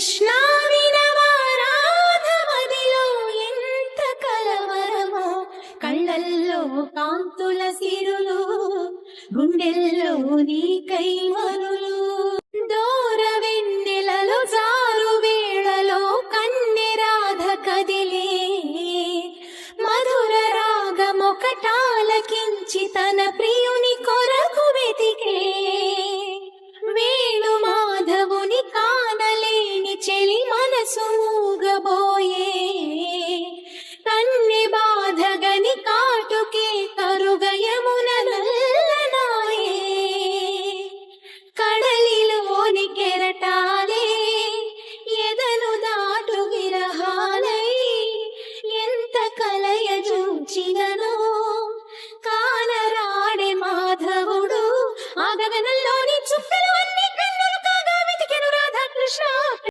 కృష్ణ వినవారాధమదిలో ఎంత కలవరమో, కళ్ళల్లో కాంతుల సిరులు, గుండెల్లో నీకై మరులు. దూర వెన్నెలలో జారు వేళలో కన్నెరాధ కదిలే, మధుర రాగమొకటాలకించి తన ప్రియుని కొరకు వెతికే. వేణు మాధవుని కానలేని చెలి మనసు